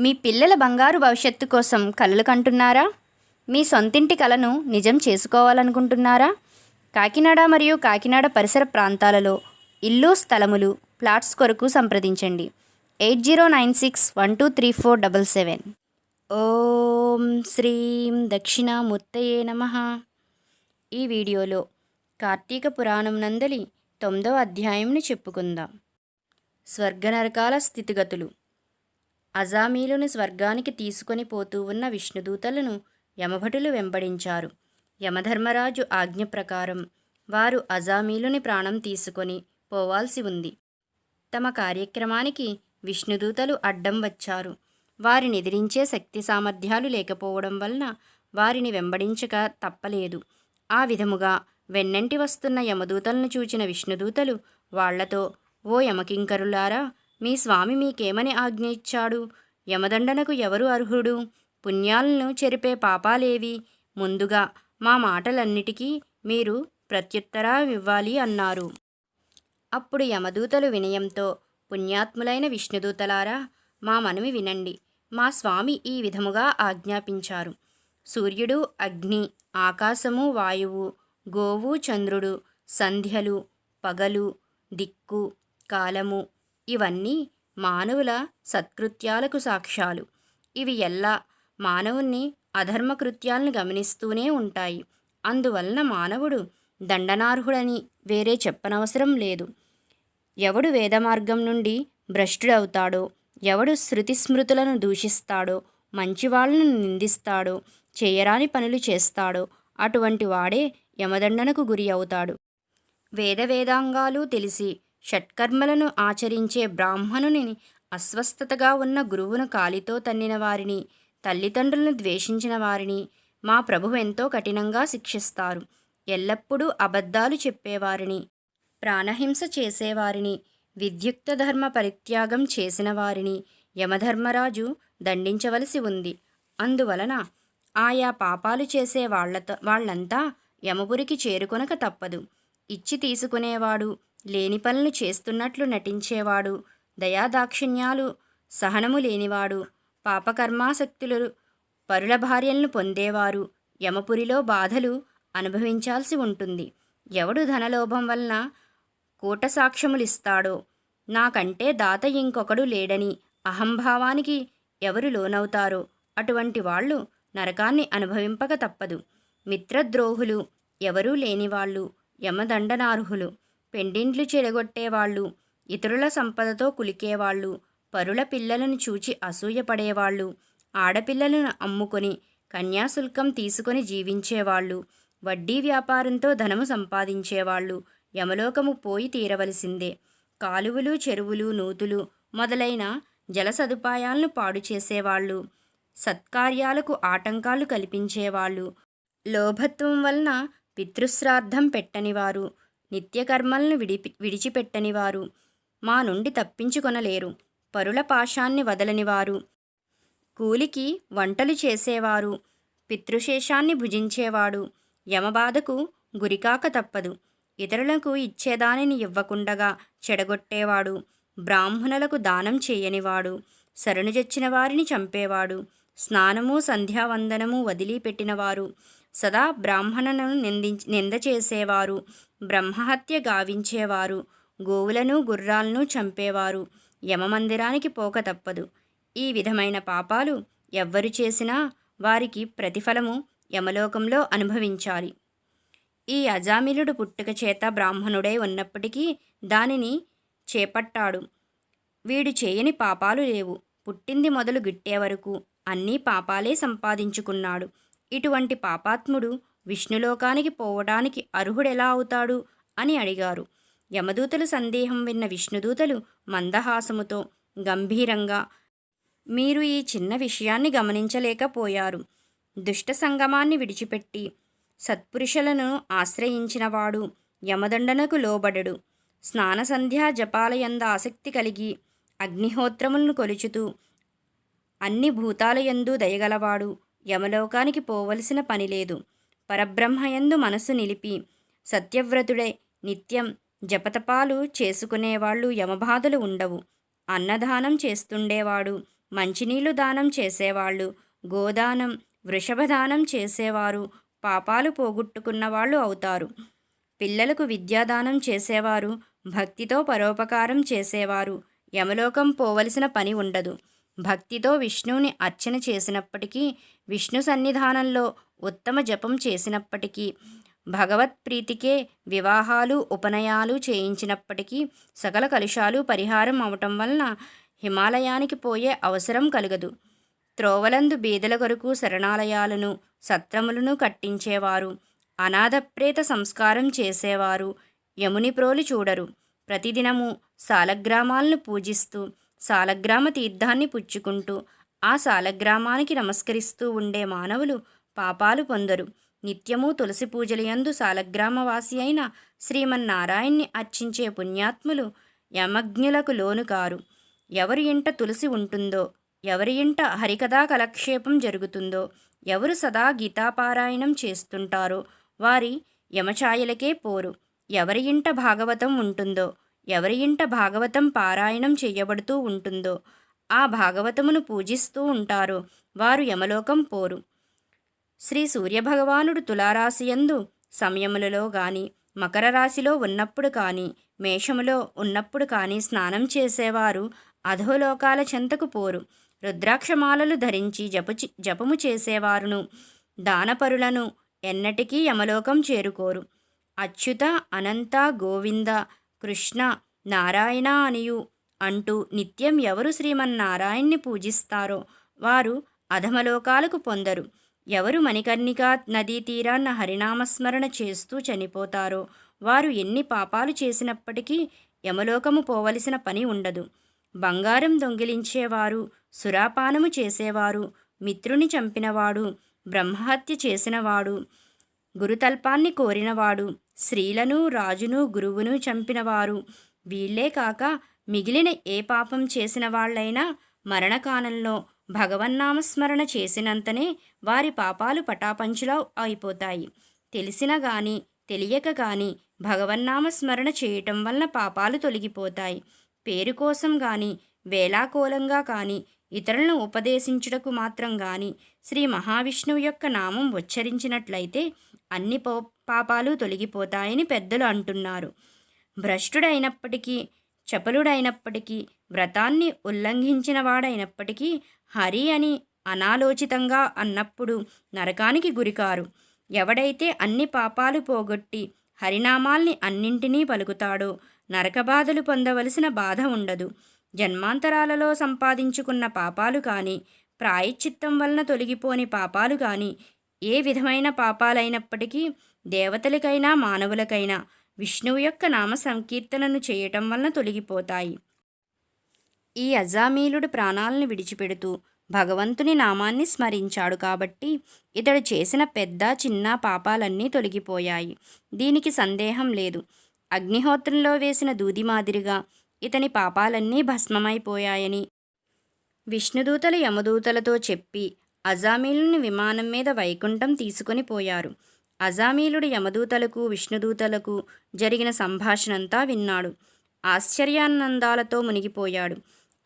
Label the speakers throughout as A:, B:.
A: మీ పిల్లల బంగారు భవిష్యత్తు కోసం కలలు కంటున్నారా? మీ సొంతింటి కలను నిజం చేసుకోవాలనుకుంటున్నారా? కాకినాడ మరియు కాకినాడ పరిసర ప్రాంతాలలో ఇల్లు స్థలములు ప్లాట్స్ కొరకు సంప్రదించండి. 8096123477. ఓం శ్రీం దక్షిణామూర్తయే నమః. ఈ వీడియోలో కార్తీక పురాణం నందలి 9వ అధ్యాయంని చెప్పుకుందాం. స్వర్గనరకాల స్థితిగతులు. అజామీలుని స్వర్గానికి తీసుకొని పోతూ ఉన్న విష్ణుదూతలను యమభటులు వెంబడించారు. యమధర్మరాజు ఆజ్ఞ ప్రకారం వారు అజామీలుని ప్రాణం తీసుకొని పోవాల్సి ఉంది. తమ కార్యక్రమానికి విష్ణుదూతలు అడ్డం వచ్చారు. వారిని ఎదిరించే శక్తి సామర్థ్యాలు లేకపోవడం వలన వారిని వెంబడించక తప్పలేదు. ఆ విధముగా వెన్నంటి వస్తున్న యమదూతలను చూచిన విష్ణుదూతలు వాళ్లతో, ఓ యమకింకరులారా, మీ స్వామి మీకేమని ఆజ్ఞ ఇచ్చాడు? యమదండనకు ఎవరు అర్హుడు? పుణ్యాలను చెరిపే పాపాలేవి? ముందుగా మా మాటలన్నిటికీ మీరు ప్రత్యుత్తరాలివ్వాలి అన్నారు. అప్పుడు యమదూతలు వినయంతో, పుణ్యాత్ములైన విష్ణుదూతలారా, మా మనవి వినండి. మా స్వామి ఈ విధముగా ఆజ్ఞాపించారు. సూర్యుడు, అగ్ని, ఆకాశము, వాయువు, గోవు, చంద్రుడు, సంధ్యలు, పగలు, దిక్కు, కాలము ఇవన్నీ మానవుల సత్కృత్యాలకు సాక్ష్యాలు. ఇవి ఎల్లా మానవుణ్ణి అధర్మకృత్యాలను గమనిస్తూనే ఉంటాయి. అందువలన మానవుడు దండనార్హుడని వేరే చెప్పనవసరం లేదు. ఎవడు వేదమార్గం నుండి భ్రష్టుడవుతాడో, ఎవడు శృతిస్మృతులను దూషిస్తాడో, మంచివాళ్లను నిందిస్తాడో, చేయరాని పనులు చేస్తాడో అటువంటి వాడే యమదండనకు గురి అవుతాడు. వేదాంగాలు తెలిసి షట్కర్మలను ఆచరించే బ్రాహ్మణుని, అస్వస్థతగా ఉన్న గురువును కాలితో తన్నిన వారిని, తల్లిదండ్రులను ద్వేషించిన వారిని మా ప్రభువు ఎంతో కఠినంగా శిక్షిస్తారు. ఎల్లప్పుడూ అబద్ధాలు చెప్పేవారిని, ప్రాణహింస చేసేవారిని, విద్యుక్త ధర్మ పరిత్యాగం చేసిన వారిని యమధర్మరాజు దండించవలసి ఉంది. అందువలన ఆయా పాపాలు చేసే వాళ్ళంతా యమపురికి చేరుకొనక తప్పదు. ఇచ్చి తీసుకునేవాడు, లేని పనులు చేస్తున్నట్లు నటించేవాడు, దయాదాక్షిణ్యాలు సహనము లేనివాడు, పాపకర్మాసక్తులు, పరుల భార్యలను పొందేవారు యమపురిలో బాధలు అనుభవించాల్సి ఉంటుంది. ఎవడు ధనలోభం వలన కూట సాక్ష్యములిస్తాడో, నాకంటే దాత ఇంకొకడు లేడని అహంభావానికి ఎవరు లోనవుతారో అటువంటి వాళ్ళు నరకాన్ని అనుభవింపక తప్పదు. మిత్రద్రోహులు, ఎవరూ లేనివాళ్ళు యమదండనార్హులు. పెండింట్లు చెడగొట్టేవాళ్ళు, ఇతరుల సంపదతో కులికేవాళ్ళు, పరుల పిల్లలను చూచి అసూయపడేవాళ్ళు, ఆడపిల్లలను అమ్ముకొని కన్యాశుల్కం తీసుకొని జీవించేవాళ్ళు, వడ్డీ వ్యాపారంతో ధనము సంపాదించేవాళ్ళు యమలోకము పోయి తీరవలసిందే. కాలువలు, చెరువులు, నూతులు మొదలైన జల సదుపాయాలను పాడు చేసేవాళ్ళు, సత్కార్యాలకు ఆటంకాలు కల్పించేవాళ్ళు, లోభత్వం వలన పితృశ్రాద్ధం పెట్టనివారు, నిత్యకర్మలను విడిచిపెట్టనివారు మా నుండి తప్పించుకొనలేరు. పరుల పాశాన్ని వదలనివారు, కూలికి వంటలు చేసేవారు, పితృశేషాన్ని భుజించేవాడు యమబాధకు గురికాక తప్పదు. ఇతరులకు ఇచ్చేదానిని ఇవ్వకుండగా చెడగొట్టేవాడు, బ్రాహ్మణులకు దానం చేయనివాడు, శరణుజొచ్చిన వారిని చంపేవాడు, స్నానము సంధ్యావందనము వదిలిపెట్టినవారు, సదా బ్రాహ్మణులను నింద చేసేవారు, బ్రహ్మహత్య గావించేవారు, గోవులను గుర్రాలను చంపేవారు యమమందిరానికి పోక తప్పదు. ఈ విధమైన పాపాలు ఎవ్వరు చేసినా వారికి ప్రతిఫలము యమలోకంలో అనుభవించాలి. ఈ అజామిలుడు పుట్టుక చేత బ్రాహ్మణుడై ఉన్నప్పటికీ దానిని చేపట్టాడు. వీడు చేయని పాపాలు లేవు. పుట్టింది మొదలు గిట్టే వరకు అన్నీ పాపాలే సంపాదించుకున్నాడు. ఇటువంటి పాపాత్ముడు విష్ణులోకానికి పోవడానికి అర్హుడెలా అవుతాడు అని అడిగారు. యమదూతలు సందేహం విన్న విష్ణుదూతలు మందహాసముతో గంభీరంగా, మీరు ఈ చిన్న విషయాన్ని గమనించలేకపోయారు. దుష్ట సంగమాన్ని విడిచిపెట్టి సత్పురుషులను ఆశ్రయించినవాడు యమదండనకు లోబడడు. స్నానసంధ్యా జపాలయంద ఆసక్తి కలిగి అగ్నిహోత్రములను కొలుచుతూ అన్ని భూతాలయందు దయగలవాడు యమలోకానికి పోవలసిన పనిలేదు. పరబ్రహ్మయందు మనసు నిలిపి సత్యవ్రతుడై నిత్యం జపతపాలు చేసుకునేవాళ్ళు యమబాధలు ఉండవు. అన్నదానం చేస్తుండేవాడు, మంచినీళ్లు దానం చేసేవాళ్ళు, గోదానం, వృషభదానం చేసేవారు పాపాలు పోగొట్టుకున్న వాళ్ళు అవుతారు. పిల్లలకు విద్యాదానం చేసేవారు, భక్తితో పరోపకారం చేసేవారు యమలోకం పోవలసిన పని ఉండదు. భక్తితో విష్ణువుని అర్చన చేసినప్పటికీ, విష్ణు సన్నిధానంలో ఉత్తమ జపం చేసినప్పటికీ, భగవత్ ప్రీతికే వివాహాలు ఉపనయాలు చేయించినప్పటికీ సకల కలుషాలు పరిహారం అవటం వలన హిమాలయానికి పోయే అవసరం కలగదు. త్రోవలందు బీదల కొరకు శరణాలయాలను సత్రములను కట్టించేవారు, అనాథప్రేత సంస్కారం చేసేవారు యముని ప్రోలు చూడరు. ప్రతిదినము సాలగ్రామాలను పూజిస్తూ సాలగ్రామ తీర్థాన్ని పుచ్చుకుంటూ ఆ సాలగ్రామానికి నమస్కరిస్తూ ఉండే మానవులు పాపాలు పొందరు. నిత్యము తులసి పూజలయందు సాలగ్రామవాసి అయిన శ్రీమన్నారాయణ్ణి అర్చించే పుణ్యాత్ములు యమజ్ఞులకు లోను కారు. ఎవరి ఇంట తులసి ఉంటుందో, ఎవరి ఇంట హరికథా కలక్షేపం జరుగుతుందో, ఎవరు సదా గీతాపారాయణం చేస్తుంటారో వారి యమఛాయలకే పోరు. ఎవరి ఇంట భాగవతం ఉంటుందో, ఎవరి ఇంట భాగవతం పారాయణం చేయబడుతూ ఉంటుందో, ఆ భాగవతమును పూజిస్తూ ఉంటారో వారు యమలోకం పోరు. శ్రీ సూర్యభగవానుడు తులారాశియందు సమయములలో గాని, మకర రాశిలో ఉన్నప్పుడు కానీ, మేషములో ఉన్నప్పుడు కానీ స్నానం చేసేవారు అధోలోకాల చెంతకు పోరు. రుద్రాక్షమాలలు ధరించి జపము చేసేవారును దానపరులను ఎన్నటికీ యమలోకం చేరుకోరు. అచ్యుత, అనంత, గోవింద, కృష్ణ, నారాయణ అనియు అంటూ నిత్యం ఎవరు శ్రీమన్నారాయణ్ణి పూజిస్తారో వారు అధమలోకాలకు పొందరు. ఎవరు మణికర్ణికా నదీ తీరాన్న హరినామస్మరణ చేస్తూ చనిపోతారో వారు ఎన్ని పాపాలు చేసినప్పటికీ యమలోకము పోవలసిన పని ఉండదు. బంగారం దొంగిలించేవారు, సురాపానము చేసేవారు, మిత్రుని చంపినవాడు, బ్రహ్మహత్య చేసినవాడు, గురుతల్పాన్ని కోరినవాడు, స్త్రీలను రాజును గురువును చంపినవారు వీళ్లే కాక మిగిలిన ఏ పాపం చేసిన వాళ్ళైనా మరణకాలంలో భగవన్నామస్మరణ చేసినంతనే వారి పాపాలు పటాపంచులా అయిపోతాయి. తెలిసిన గాని తెలియక గాని భగవన్నామస్మరణ చేయటం వలన పాపాలు తొలగిపోతాయి. పేరు కోసం గాని వేలాకోలంగా కానీ ఇతరులను ఉపదేశించుటకు మాత్రం గాని శ్రీ మహావిష్ణువు యొక్క నామం ఉచ్చరించినట్లయితే అన్ని పాపాలు తొలగిపోతాయని పెద్దలు అంటున్నారు. భ్రష్టుడైనప్పటికీ, చపలుడైనప్పటికీ, వ్రతాన్ని ఉల్లంఘించిన వాడైనప్పటికీ హరి అని అనాలోచితంగా అన్నప్పుడు నరకానికి గురికారు. ఎవడైతే అన్ని పాపాలు పోగొట్టి హరినామాల్ని అన్నింటినీ పలుకుతాడో నరకబాధలు పొందవలసిన బాధ ఉండదు. జన్మాంతరాలలో సంపాదించుకున్న పాపాలు కానీ, ప్రాయశ్చిత్తం వలన తొలగిపోని పాపాలు కానీ, ఏ విధమైన పాపాలైనప్పటికీ దేవతలకైనా మానవులకైనా విష్ణువు యొక్క నామ సంకీర్తనను చేయటం వలన తొలగిపోతాయి. ఈ అజామీలుడు ప్రాణాలను విడిచిపెడుతూ భగవంతుని నామాన్ని స్మరించాడు కాబట్టి ఇతడు చేసిన పెద్ద చిన్న పాపాలన్నీ తొలగిపోయాయి. దీనికి సందేహం లేదు. అగ్నిహోత్రంలో వేసిన దూది మాదిరిగా ఇతని పాపాలన్నీ భస్మమైపోయాయని విష్ణుదూతలు యమదూతలతో చెప్పి అజామీలుని విమానం మీద వైకుంఠం తీసుకొని పోయారు. అజామీలుడు యమదూతలకు విష్ణుదూతలకు జరిగిన సంభాషణంతా విన్నాడు. ఆశ్చర్యానందాలతో మునిగిపోయాడు.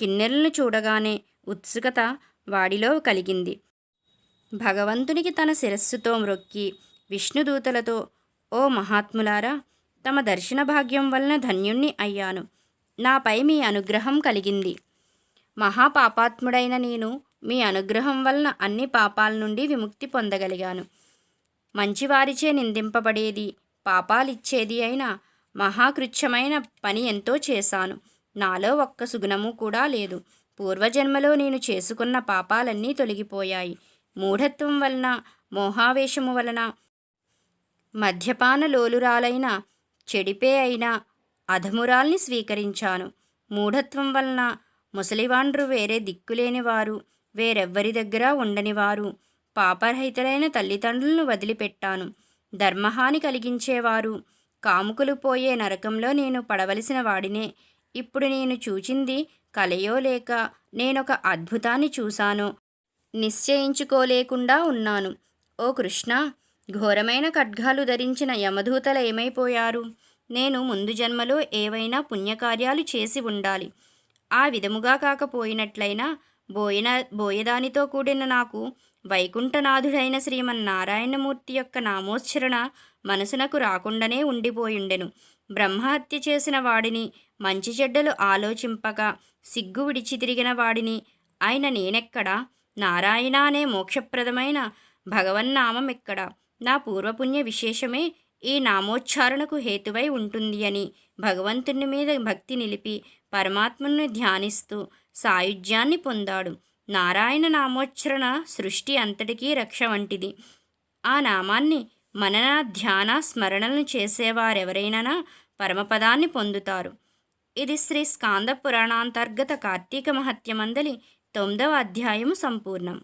A: కిన్నెరలను చూడగానే ఉత్సుకత వాడిలో కలిగింది. భగవంతునికి తన శిరస్సుతో మ్రొక్కి విష్ణుదూతలతో, ఓ మహాత్ములారా, తమ దర్శన భాగ్యం వలన ధన్యుణ్ణి అయ్యాను. నాపై మీ అనుగ్రహం కలిగింది. మహాపాపాత్ముడైన నేను మీ అనుగ్రహం వలన అన్ని పాపాల నుండి విముక్తి పొందగలిగాను. మంచివారిచే నిందింపబడేది, పాపాలిచ్చేది అయిన మహాకృత్యమైన పని ఎంతో చేశాను. నాలో ఒక్క సుగుణము కూడా లేదు. పూర్వజన్మలో నేను చేసుకున్న పాపాలన్నీ తొలగిపోయాయి. మూఢత్వం వలన, మోహావేశము వలన, మద్యపాన లోలురాలైన, చెడిపే అయిన అధమురాల్ని స్వీకరించాను. మూఢత్వం వలన ముసలివాండ్రు వేరే దిక్కులేనివారు, వేరెవ్వరి దగ్గర ఉండనివారు, పాపరహితులైన తల్లిదండ్రులను వదిలిపెట్టాను. ధర్మహాని కలిగించేవారు, కాముకులు పోయే నరకంలో నేను పడవలసిన వాడినే. ఇప్పుడు నేను చూచింది కలయో లేక నేనొక అద్భుతాన్ని చూశానో నిశ్చయించుకోలేకుండా ఉన్నాను. ఓ కృష్ణ, ఘోరమైన ఖడ్గాలు ధరించిన యమదూతలు ఏమైపోయారు? నేను ముందు జన్మలో ఏవైనా పుణ్యకార్యాలు చేసి ఉండాలి. ఆ విధముగా కాకపోయినట్లయినా బోయన బోయదానితో కూడిన నాకు వైకుంఠనాథుడైన శ్రీమన్నారాయణమూర్తి యొక్క నామోచ్చరణ మనసునకు రాకుండానే ఉండిపోయుండెను. బ్రహ్మహత్య చేసిన వాడిని, మంచి చెడ్డలు ఆలోచింపక సిగ్గు విడిచి తిరిగిన వాడిని ఆయన నేనెక్కడా? నారాయణ అనే మోక్షప్రదమైన భగవన్నామం ఎక్కడ? నా పూర్వపుణ్య విశేషమే ఈ నామోచ్చారణకు హేతువై ఉంటుంది అని భగవంతుని మీద భక్తి నిలిపి పరమాత్మను ధ్యానిస్తూ సాయుధ్యాన్ని పొందాడు. నారాయణ నామోచ్చరణ సృష్టి అంతటికీ రక్ష వంటిది. ఆ నామాన్ని మనన ధ్యాన స్మరణలను చేసేవారెవరైనా పరమపదాన్ని పొందుతారు. ఇది శ్రీ స్కాంద పురాణాంతర్గత కార్తీక మహత్యమందలి 9వ అధ్యాయము సంపూర్ణం.